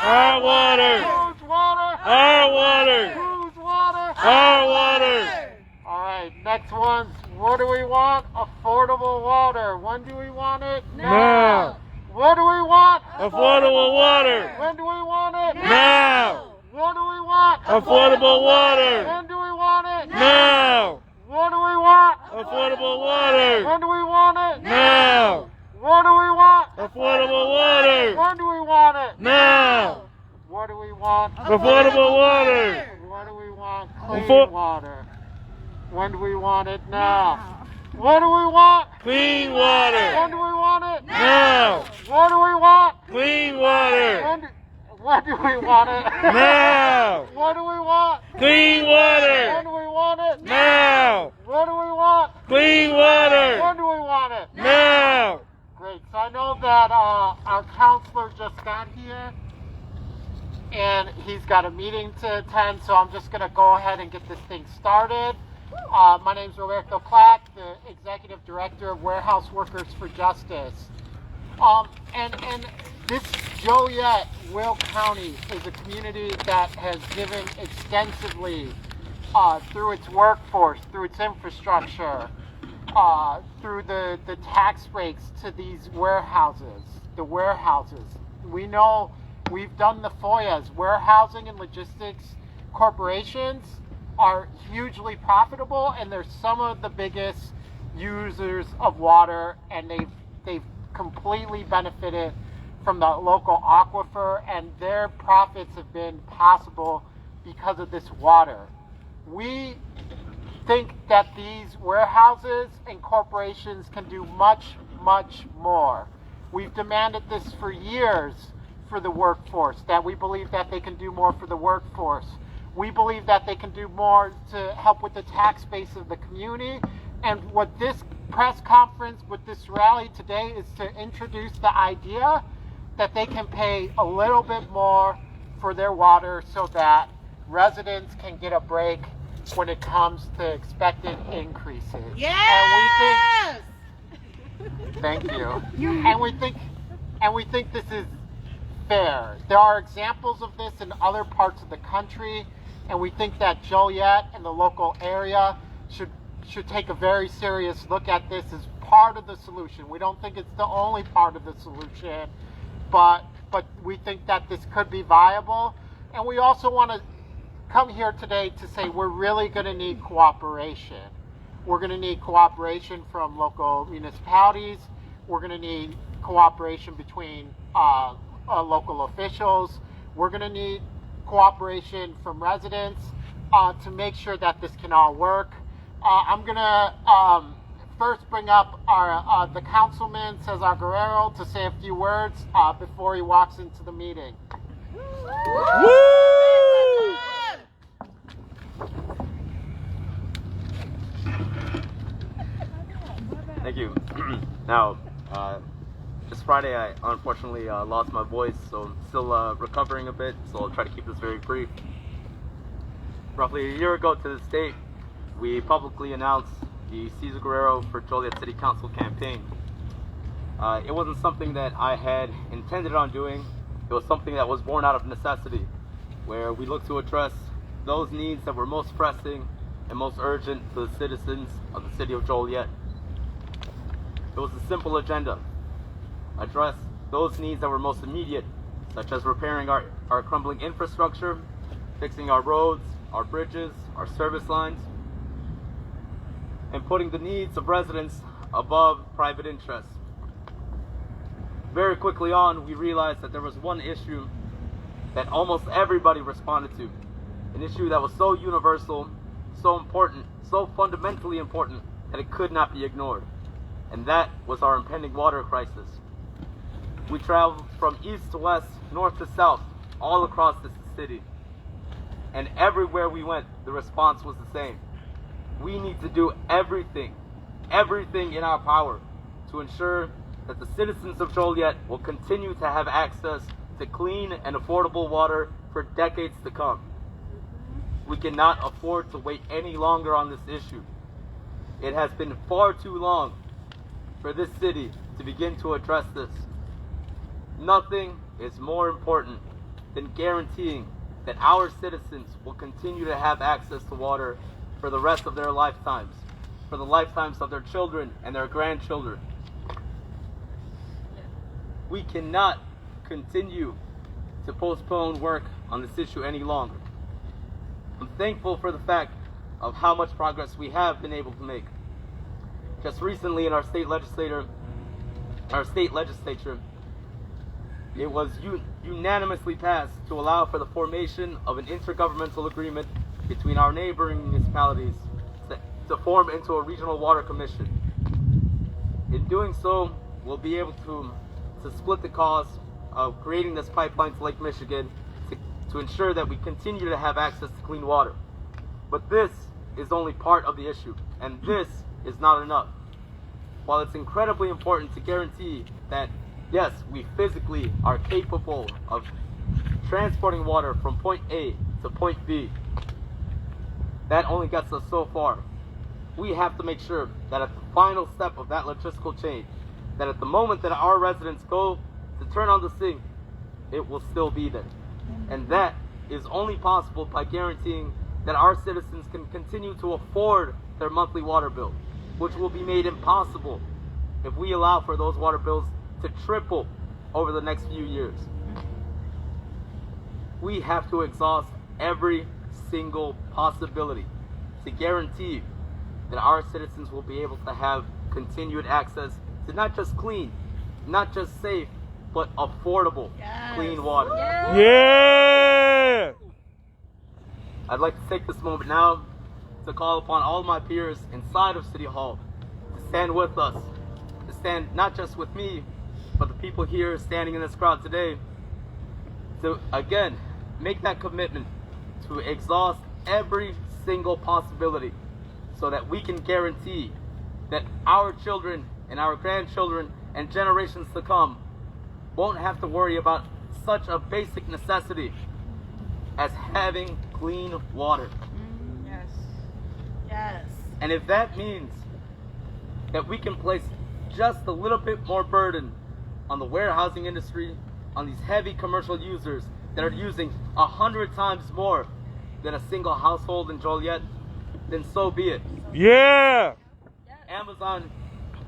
Our water. Whose water? Our water. Whose water? Our water. All right, next one's, what do we want? Affordable water. When do we want it? Now. What do we want? Affordable water. When do we want it? Now. What do we want? Affordable water. When do we want it? Now. What do we want? Affordable water. When do we want it? Now. What do we want? Affordable water. When do we want it? Now. What do we want? Affordable water. What do we want? Clean water. When do we want it? Now. What do we want? Clean water. When do we want it? Now. What do we want? Clean water. When do we want it? Now. What do we want? Clean When water. do we want it? Now. What do we want? Clean water. When do we want it? Now. Great. So I know that our counselor just got here, and he's got a meeting to attend, so I'm just going to go ahead and get this thing started. My name is Roberto Clack, the Executive Director of Warehouse Workers for Justice. And this Joliet, Will County, is a community that has given extensively through its workforce, through its infrastructure, through the tax breaks to these warehouses, the warehouses. We know we've done the FOIAs. Warehousing and logistics corporations are hugely profitable, and they're some of the biggest users of water, and they've completely benefited from the local aquifer, and their profits have been possible because of this water. We think that these warehouses and corporations can do much, much more. We've demanded this for years for the workforce, that we believe that they can do more for the workforce. We believe that they can do more to help with the tax base of the community. And what this press conference, with this rally today, is to introduce the idea that they can pay a little bit more for their water so that residents can get a break when it comes to expected increases. Yes! And we think, thank you. And we think this is fair. There are examples of this in other parts of the country, and we think that Joliet and the local area should take a very serious look at this as part of the solution. We don't think it's the only part of the solution, but we think that this could be viable. And we also want to come here today to say we're really going to need cooperation. We're going to need cooperation from local municipalities. We're going to need cooperation between local officials. We're going to need cooperation from residents to make sure that this can all work. I'm going to first bring up our the councilman, Cesar Guerrero, to say a few words before he walks into the meeting. Woo! Thank you. Now, this Friday I unfortunately lost my voice, so I'm still recovering a bit, so I'll try to keep this very brief. Roughly a year ago to this date, we publicly announced the Cesar Guerrero for Joliet City Council campaign. It wasn't something that I had intended on doing. It was something that was born out of necessity, where we looked to address those needs that were most pressing and most urgent to the citizens of the city of Joliet. It was a simple agenda: address those needs that were most immediate, such as repairing our crumbling infrastructure, fixing our roads, our bridges, our service lines, and putting the needs of residents above private interests. Very quickly on, we realized that there was one issue that almost everybody responded to, an issue that was so universal, so important, so fundamentally important that it could not be ignored, and that was our impending water crisis. We traveled from east to west, north to south, all across this city, and everywhere we went, the response was the same. We need to do everything in our power to ensure that the citizens of Joliet will continue to have access to clean and affordable water for decades to come. We cannot afford to wait any longer on this issue. It has been far too long for this city to begin to address this. Nothing is more important than guaranteeing that our citizens will continue to have access to water for the rest of their lifetimes, for the lifetimes of their children and their grandchildren. We cannot continue to postpone work on this issue any longer. I'm thankful for the fact of how much progress we have been able to make. Just recently in our state legislature, it was unanimously passed to allow for the formation of an intergovernmental agreement between our neighboring municipalities to form into a regional water commission. In doing so, we'll be able to split the cost of creating this pipeline to Lake Michigan to ensure that we continue to have access to clean water. But this is only part of the issue, and this is not enough. While it's incredibly important to guarantee that, yes, we physically are capable of transporting water from point A to point B, that only gets us so far. We have to make sure that at the final step of that logistical chain, that at the moment that our residents go to turn on the sink, it will still be there. And that is only possible by guaranteeing that our citizens can continue to afford their monthly water bill, which will be made impossible if we allow for those water bills to triple over the next few years. We have to exhaust every single possibility to guarantee that our citizens will be able to have continued access to not just clean, not just safe, but affordable clean water. Yeah! I'd like to take this moment now to call upon all my peers inside of City Hall to stand with us, to stand not just with me, but the people here standing in this crowd today, to again make that commitment to exhaust every single possibility so that we can guarantee that our children and our grandchildren and generations to come won't have to worry about such a basic necessity as having clean water. Yes. Yes. And if that means that we can place just a little bit more burden on the warehousing industry, on these heavy commercial users that are using 100 times more than a single household in Joliet, then so be it. Yeah! Amazon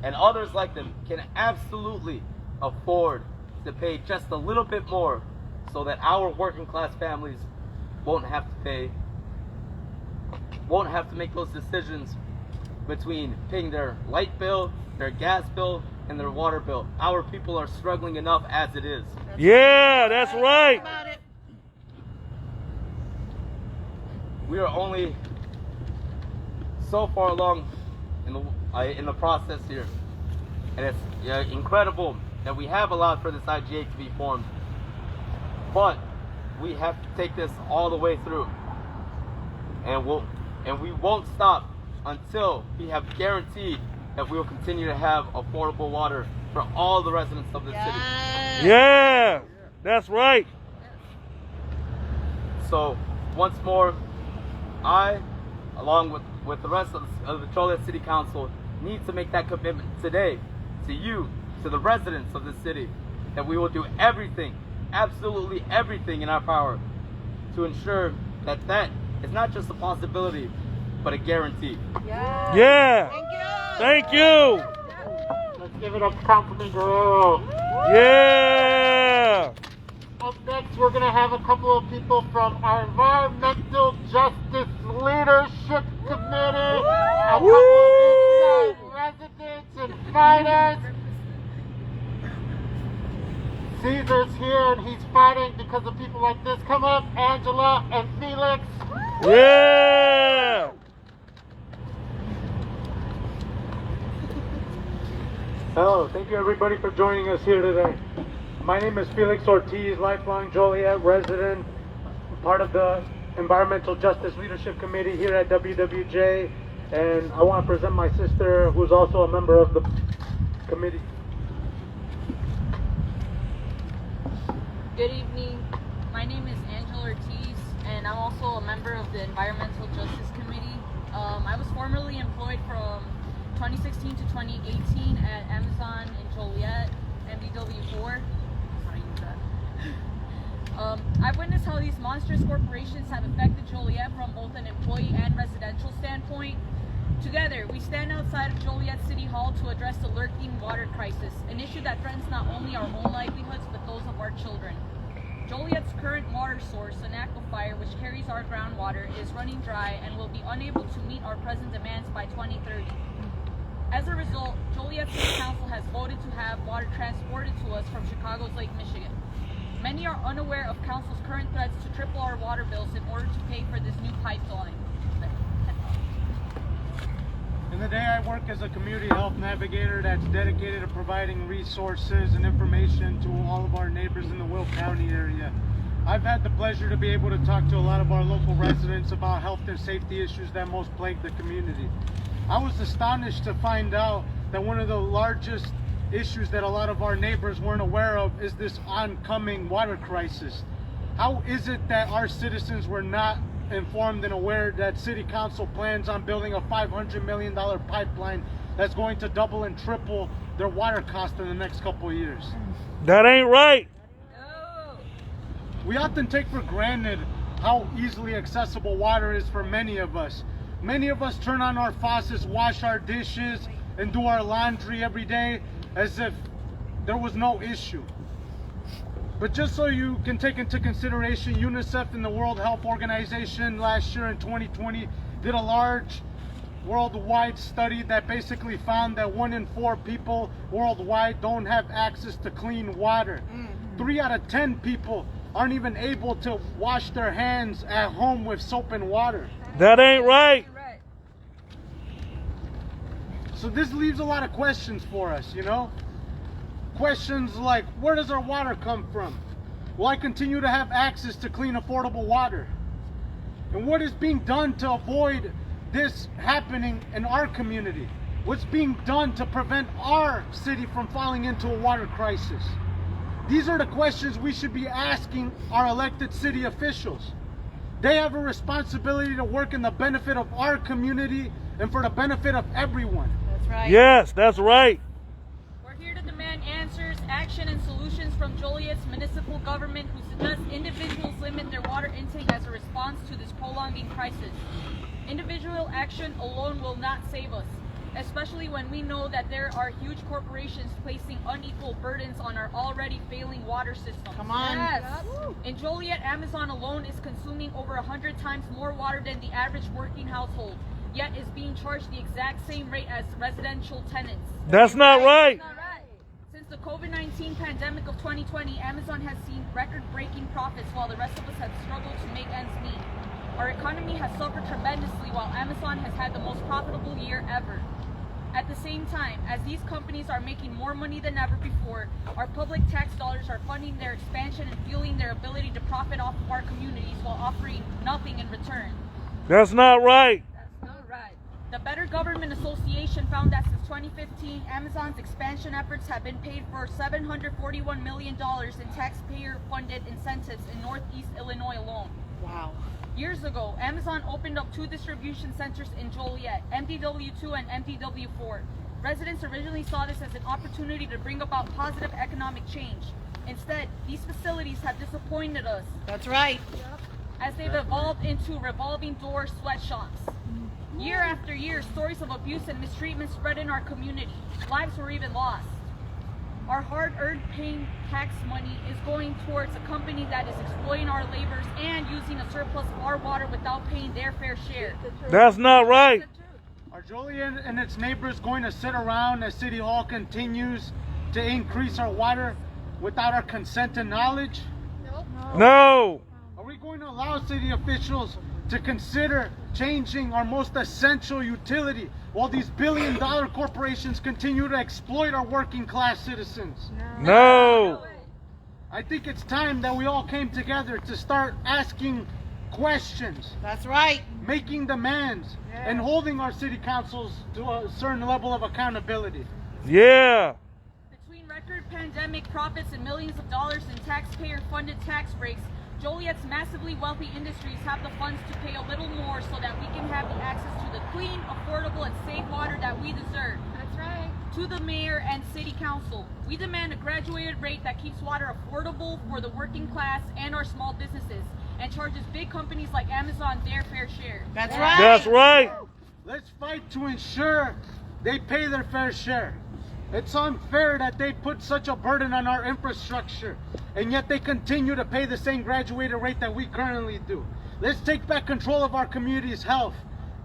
and others like them can absolutely afford to pay just a little bit more so that our working class families won't have to make those decisions between paying their light bill, their gas bill, and their water bill. Our people are struggling enough as it is. Yeah, that's right. We are only so far along in the process here, and it's incredible that we have allowed for this IGA to be formed, but we have to take this all the way through, and we won't stop until we have guaranteed that we will continue to have affordable water for all the residents of the city. Yeah, that's right. So once more, I, along with the rest of the Joliet City Council, need to make that commitment today to you, to the residents of the city, that we will do everything, absolutely everything in our power to ensure that that is not just a possibility, but a guarantee. Yeah. Thank you. Let's give it up to Councilman Guerrero. Yeah. Up next, we're going to have a couple of people from our Environmental Justice Leadership Committee, a couple of residents and fighters. Caesar's here and he's fighting because of people like this. Come up, Angela and Felix. Yeah. Hello, thank you everybody for joining us here today. My name is Felix Ortiz, lifelong Joliet resident, part of the Environmental Justice Leadership Committee here at WWJ, and I want to present my sister, who's also a member of the committee. Good evening. My name is Angela Ortiz, and I'm also a member of the Environmental Justice Committee. I was formerly employed from 2016 to 2018 at Amazon in Joliet, MDW4. I've witnessed how these monstrous corporations have affected Joliet from both an employee and residential standpoint. Together, we stand outside of Joliet City Hall to address the lurking water crisis, an issue that threatens not only our own livelihoods, but those of our children. Joliet's current water source, an aquifer which carries our groundwater, is running dry and will be unable to meet our present demands by 2030. As a result, Joliet City Council has voted to have water transported to us from Chicago's Lake Michigan. Many are unaware of Council's current threats to triple our water bills in order to pay for this new pipeline. In the day, I work as a community health navigator that's dedicated to providing resources and information to all of our neighbors in the Will County area. I've had the pleasure to be able to talk to a lot of our local residents about health and safety issues that most plague the community. I was astonished to find out that one of the largest issues that a lot of our neighbors weren't aware of is this oncoming water crisis. How is it that our citizens were not informed and aware that City Council plans on building a $500 million pipeline that's going to double and triple their water cost in the next couple of years? That ain't right. No. We often take for granted how easily accessible water is for many of us. Many of us turn on our faucets, wash our dishes, and do our laundry every day as if there was no issue. But just so you can take into consideration, UNICEF and the World Health Organization last year in 2020 did a large worldwide study that basically found that 1 in 4 people worldwide don't have access to clean water. 3 out of 10 people aren't even able to wash their hands at home with soap and water. That ain't right. So this leaves a lot of questions for us, you know? Questions like, where does our water come from? Will I continue to have access to clean, affordable water? And what is being done to avoid this happening in our community? What's being done to prevent our city from falling into a water crisis? These are the questions we should be asking our elected city officials. They have a responsibility to work in the benefit of our community and for the benefit of everyone. That's right. Yes, that's right. We're here to demand answers, action, and solutions from Joliet's municipal government, who suggests individuals limit their water intake as a response to this prolonging crisis. Individual action alone will not save us, especially when we know that there are huge corporations placing unequal burdens on our already failing water system. Come on. Yes. In Joliet, Amazon alone is consuming over 100 times more water than the average working household, yet is being charged the exact same rate as residential tenants. That's not right. That's not right. Since the COVID-19 pandemic of 2020, Amazon has seen record-breaking profits while the rest of us have struggled to make ends meet. Our economy has suffered tremendously while Amazon has had the most profitable year ever. At the same time, as these companies are making more money than ever before, our public tax dollars are funding their expansion and fueling their ability to profit off of our communities while offering nothing in return. That's not right. That's not right. The Better Government Association found that since 2015, Amazon's expansion efforts have been paid for $741 million in taxpayer-funded incentives in Northeast Illinois alone. Wow. Years ago, Amazon opened up 2 distribution centers in Joliet, MDW2 and MDW4. Residents originally saw this as an opportunity to bring about positive economic change. Instead, these facilities have disappointed us That's right. as they've evolved into revolving door sweatshops. Year after year, stories of abuse and mistreatment spread in our community. Lives were even lost. Our hard-earned paying tax money is going towards a company that is exploiting our laborers and using a surplus of our water without paying their fair share. That's not right. Are Joliet and its neighbors going to sit around as City Hall continues to increase our water without our consent and knowledge? No. Are we going to allow city officials to consider changing our most essential utility while these billion-dollar corporations continue to exploit our working-class citizens? No. I think it's time that we all came together to start asking questions, That's right. making demands, and holding our city councils to a certain level of accountability. Yeah. Between record pandemic profits and millions of dollars in taxpayer-funded tax breaks, Joliet's massively wealthy industries have the funds to pay a little more so that we can have the access to the clean, affordable, and safe water that we deserve. That's right. To the mayor and city council, we demand a graduated rate that keeps water affordable for the working class and our small businesses, and charges big companies like Amazon their fair share. That's right. That's right. Let's fight to ensure they pay their fair share. It's unfair that they put such a burden on our infrastructure, and yet they continue to pay the same graduated rate that we currently do. Let's take back control of our community's health.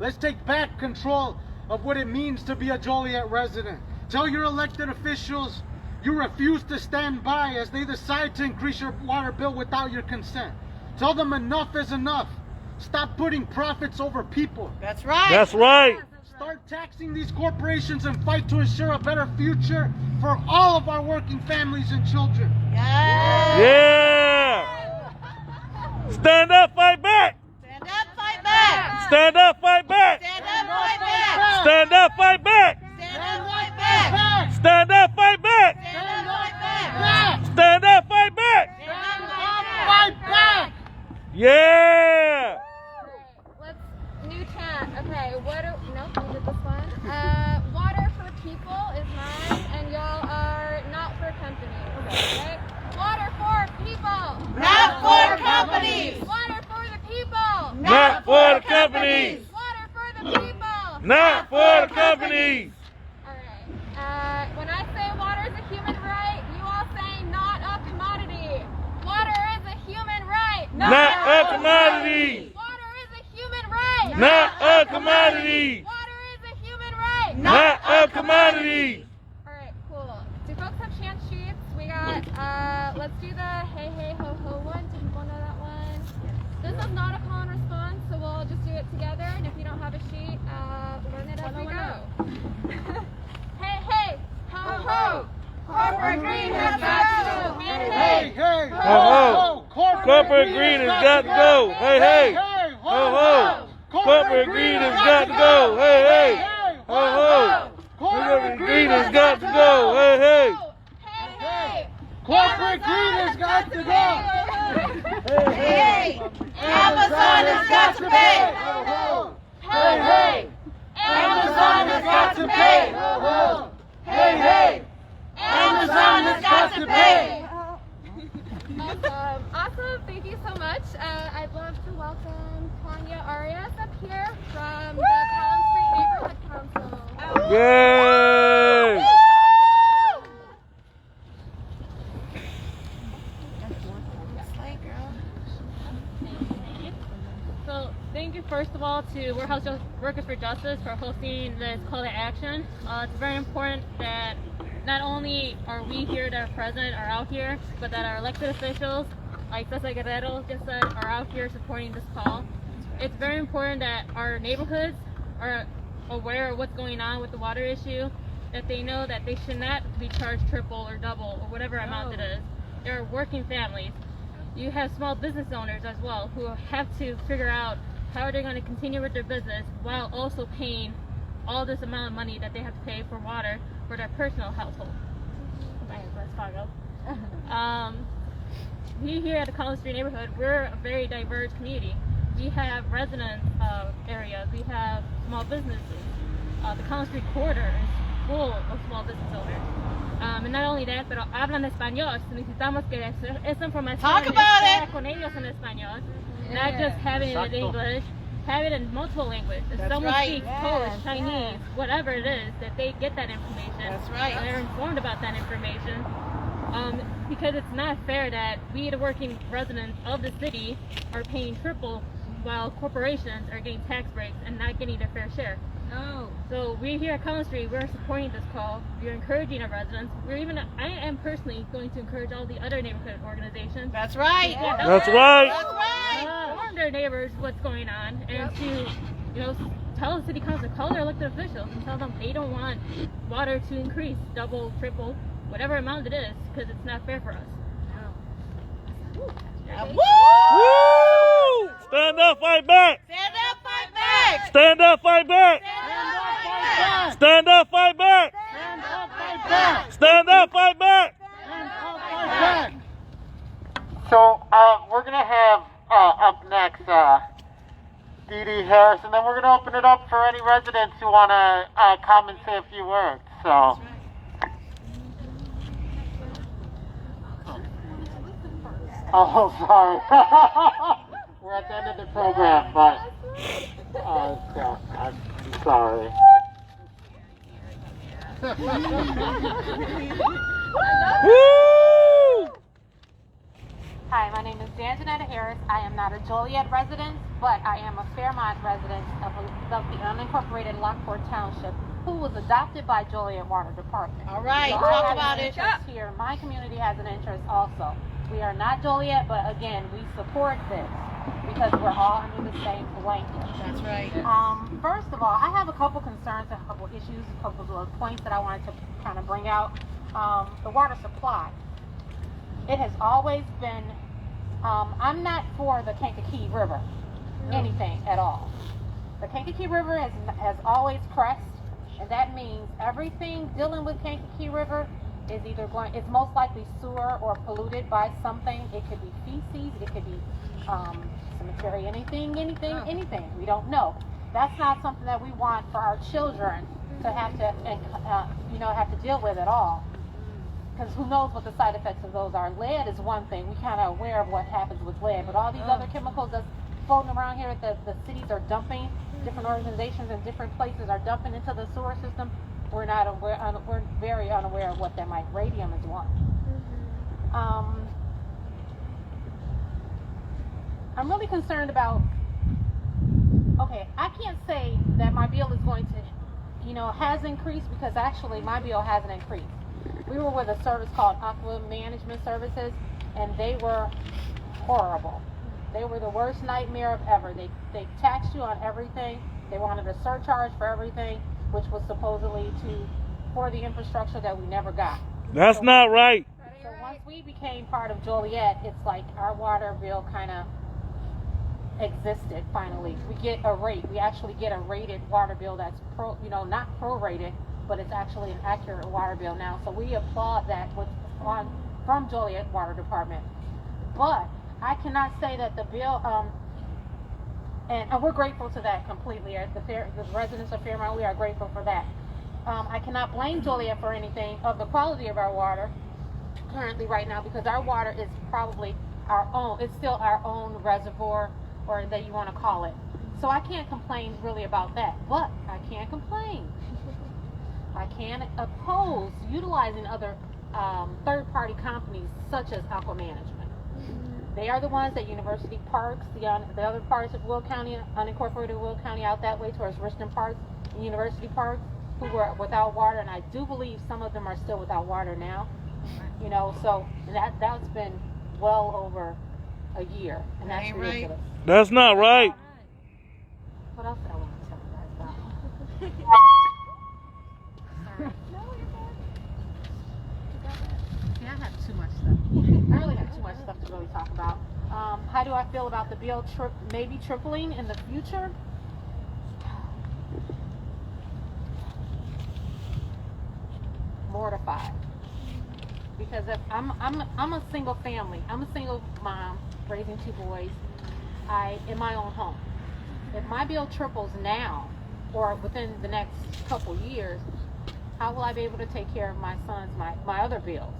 Let's take back control of what it means to be a Joliet resident. Tell your elected officials you refuse to stand by as they decide to increase your water bill without your consent. Tell them enough is enough. Stop putting profits over people. That's right. That's right. Start taxing these corporations and fight to ensure a better future for all of our working families and children. Yes. Yeah. Stand up, fight back. Stand up, fight back. Stand up, fight back. Stand up, fight back. Stand up, fight back. Stand up, fight back. Stand up, fight back. Stand up, fight back. Stand up, fight back. Stand up, fight back. Yeah. Let's new chat. Okay, we did this one. Water for people is mine, and y'all are not for companies. Okay? Water for people. Not for companies. Water for the people. Not for the companies. Water for the people. Not for the companies. Alright. When I say water is a human right, you all say not a commodity. Water is a human right. Not a commodity. Water is a human right. Not a commodity. Water is a human right. Not a commodity. Alright, cool. Do folks have chant sheets? We got, let's do the hey hey ho ho one. Do people know that one? This is not a call and response, so we'll just do it together. And if you don't have a sheet, learn it as we go. Hey hey ho ho. Corporate green has got to go. Hey, hey, Ho ho. Corporate green has got to go. Hey, hey. Ho ho. Corporate green has got to go. Hey, hey. Ho ho. Corporate green has got to go. Hey, hey. Hey hey. Corporate green has got to go. Hey, Amazon has got to pay. Hey, hey. Amazon has got to pay. Hey, hey. Amazon has got to pay. Awesome. Thank you so much. I'd love to welcome Tanya Arias up here from the Collins Street Neighborhood Council. Yay. So thank you first of all to Warehouse Workers for Justice for hosting this call to action. It's very important that not only are we here that are present are out here, but that our elected officials, like Cesar Guerrero just said, are out here supporting this call. It's very important that our neighborhoods are aware of what's going on with the water issue, that they know that they should not be charged triple or double or whatever amount it is. There are working families. You have small business owners as well who have to figure out how they're going to continue with their business while also paying all this amount of money that they have to pay for water for their personal household. We here at the Collins Street neighborhood, we're a very diverse community. We have residence areas, we have small businesses. The Collins Street corridor is full of small business owners. And not only that, pero hablan español. So necesitamos que esa información esté con ellos en español, not just having it in English, have it in multiple languages. If someone speaks Polish, Chinese, whatever it is, that they get that information. That's right. And they're informed about that information. Because it's not fair that we, the working residents of the city, are paying triple while corporations are getting tax breaks and not getting their fair share. No. So we here at Collins Street, we're supporting this call. We're encouraging our residents. I am personally going to encourage all the other neighborhood organizations. That's right. That's right. That's right. Inform their neighbors what's going on, and to tell the city council, call their elected officials, and tell them they don't want water to increase double, triple, whatever amount it is, because it's not fair for us. Woo! Stand up, fight back. Stand up, fight back. Stand up, fight back. Stand up, fight back. Stand up, fight back. Stand up, fight back. Stand up, fight back. Stand up, fight back. So we're gonna have up next Dee Dee Harris, and then we're gonna open it up for any residents who wanna come and say a few words. So. Oh, sorry. We're at the end of the program, but yeah, I'm sorry. Woo! Hi, my name is Janjanetta Harris. I am not a Joliet resident, but I am a Fairmont resident of the unincorporated Lockport Township, who was adopted by Joliet Water Department. All right, So talk I have about an it. interest here. My community has an interest also. We are not Joliet, but again, we support this because we're all under the same blanket. That's right. First of all, I have a couple concerns, a couple issues, a couple of points that I wanted to kind of bring out. The water supply. It has always been, I'm not for the Kankakee River, anything at all. The Kankakee River has always pressed, and that means everything dealing with Kankakee River is either it's most likely sewer or polluted by something. It could be feces, it could be cemetery, anything. We don't know. That's not something that we want for our children to have to, have to deal with at all. Because who knows what the side effects of those are. Lead is one thing. We're kind of aware of what happens with lead. But all these other chemicals that's floating around here that the cities are dumping, different organizations in different places are dumping into the sewer system, we're not aware, we're very unaware of what that might. Radium is one. I'm really concerned about, I can't say that my bill is going to, has increased, because actually my bill hasn't increased. We were with a service called Aqua Management Services, and they were horrible. They were the worst nightmare of ever. They taxed you on everything. They wanted a surcharge for everything, which was supposedly for the infrastructure that we never got. That's not right. So once we became part of Joliet, it's like our water bill kind of existed finally. We get a rate. We actually get a rated water bill that's not prorated, but it's actually an accurate water bill now. So we applaud that from Joliet Water Department. But I cannot say that the bill, and we're grateful to that completely. The residents of Fairmont, we are grateful for that. I cannot blame Joliet for anything of the quality of our water currently right now, because our water is probably our own. It's still our own reservoir, or that you want to call it. So I can't complain really about that. But I can complain. I can oppose utilizing other third-party companies such as Aqua Management. They are the ones at University Parks, the other parts of Will County, unincorporated Will County, out that way towards Richmond Parks and University Parks, who were without water, and I do believe some of them are still without water now. So that's been well over a year, and that's ridiculous. That's not right. What else did I want to tell you guys about? Sorry. No, you're good. You got it. Yeah, I have too much stuff. I really have too much stuff to really talk about. How do I feel about the bill maybe tripling in the future? Mortified. Because if I'm a single family. I'm a single mom raising 2 boys. In my own home. If my bill triples now, or within the next couple years, how will I be able to take care of my sons, my other bills?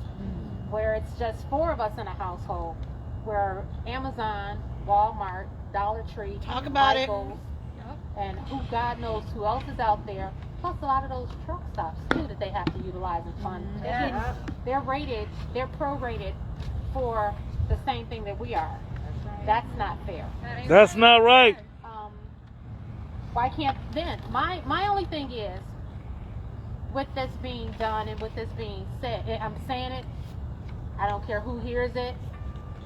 Where it's just 4 of us in a household, where Amazon, Walmart, Dollar Tree, Talk about Michael's, and God knows who else is out there, plus a lot of those truck stops too that they have to utilize and fund. They're prorated for the same thing that we are. That's not fair. That's not right. Why can't then? My only thing is, with this being done and with this being said, I'm saying it, I don't care who hears it.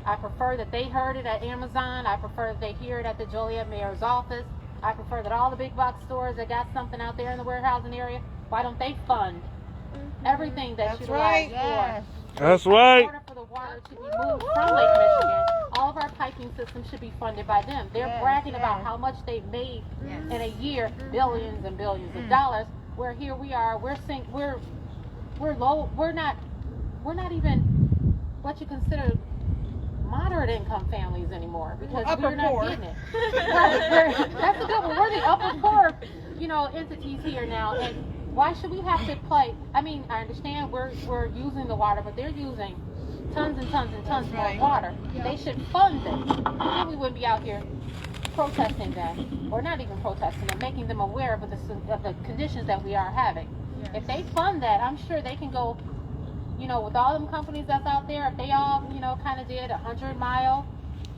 I prefer that they heard it at Amazon. I prefer that they hear it at the Joliet Mayor's office. I prefer that all the big box stores that got something out there in the warehousing area, why don't they fund everything that's utilized for? That's right. In order for the water to be moved from Lake Michigan, all of our piping systems should be funded by them. They're bragging about how much they've made in a year, billions and billions of dollars. Where here we are, we're low. We're not even what you consider moderate income families anymore, because we're not getting it. That's the good one. We're the upper poor, entities here now, and why should we have to play? I mean, I understand we're using the water, but they're using tons and tons and tons more water. They should fund this. Then we wouldn't be out here protesting them, or not even protesting them, making them aware of the conditions that we are having. If they fund that, I'm sure they can go, you know, with all them companies that's out there, if they all, you know, kind of did 100 mile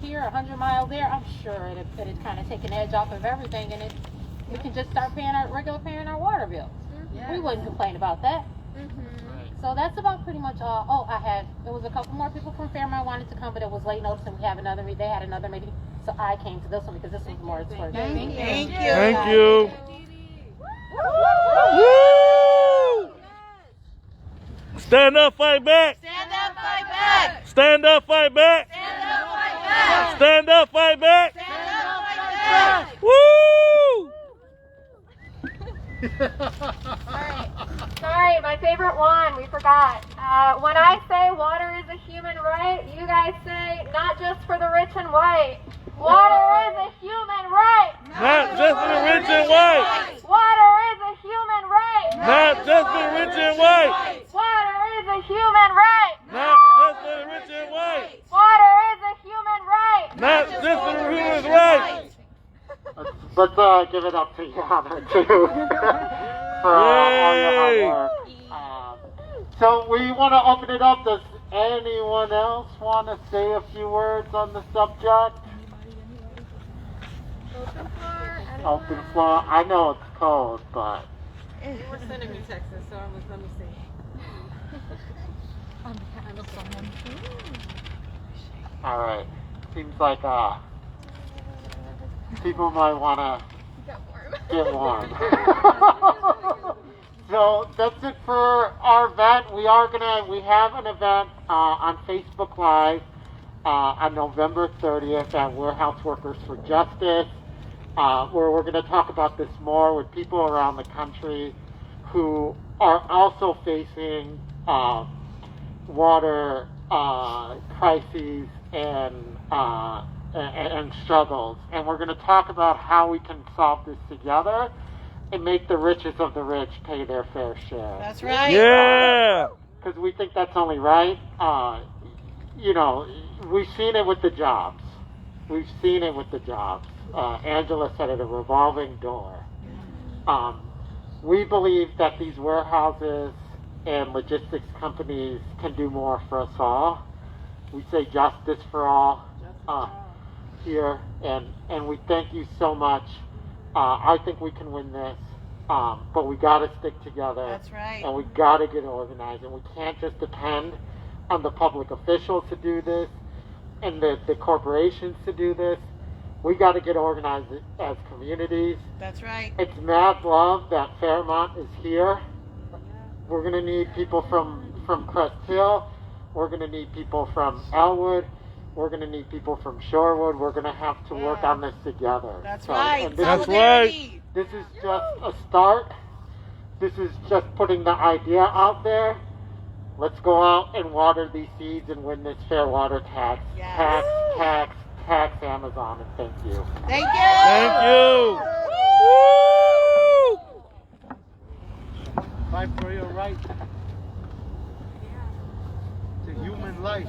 here, 100 miles there, I'm sure it'd kind of take an edge off of everything, and we can just start paying our water bill. We wouldn't complain about that. So that's about pretty much all. There was a couple more people from Fairmont wanted to come, but it was late notice, and they had another meeting, so I came to this one because this was more important. Thank you. Thank you. Woo! Stand up, fight back. Stand up, fight back. Stand up, fight back. Stand up, fight back. Stand up, fight back. Stand up, fight back. Woo! Sorry, my favorite one, we forgot. When I say water is a human right, you guys say not just for the rich and white. Water is a human right. Not just for the rich and white. Water is a human right. Not just for the rich and white. Water is a human right. Not just for the rich and white. Water is a human right. Not just for the human right. Let's give it up to Yana too for all your hard work. So we want to open it up. Does anyone else want to say a few words on the subject? Open floor. I know it's cold, but. They were sending me texts, so let me see. All right. Seems like people might want to get warm. So that's it for our event. We have an event on Facebook Live on November 30th at Warehouse Workers for Justice, where we're going to talk about this more with people around the country who are also facing water crises and struggles. And we're going to talk about how we can solve this together and make the richest of the rich pay their fair share. That's right. Yeah. Because we think that's only right. You know, we've seen it with the jobs. Angela said it, a revolving door. We believe that these warehouses and logistics companies can do more for us all. We say justice for all here, and we thank you so much. I think we can win this, but we got to stick together. That's right. And we got to get organized, and we can't just depend on the public officials to do this and the corporations to do this. We got to get organized as communities. That's right. It's mad love that Fairmont is here. We're going to need people from Crest Hill. We're going to need people from Elwood. We're going to need people from Shorewood. We're going to have to work on this together. That's right. And this That's is- right. This is just a start. This is just putting the idea out there. Let's go out and water these seeds and win this fair water tax. Yes. Tax Amazon, and thank you. Thank you. Thank you. Woo! Fight for your right to human life.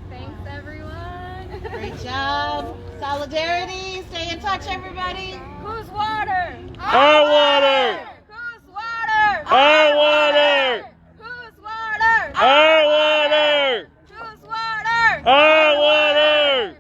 Thanks, everyone. Great job. Solidarity. Stay in touch, everybody. Whose water? Our water. Whose water? Our water. Whose water? Our water. Whose water? Our water.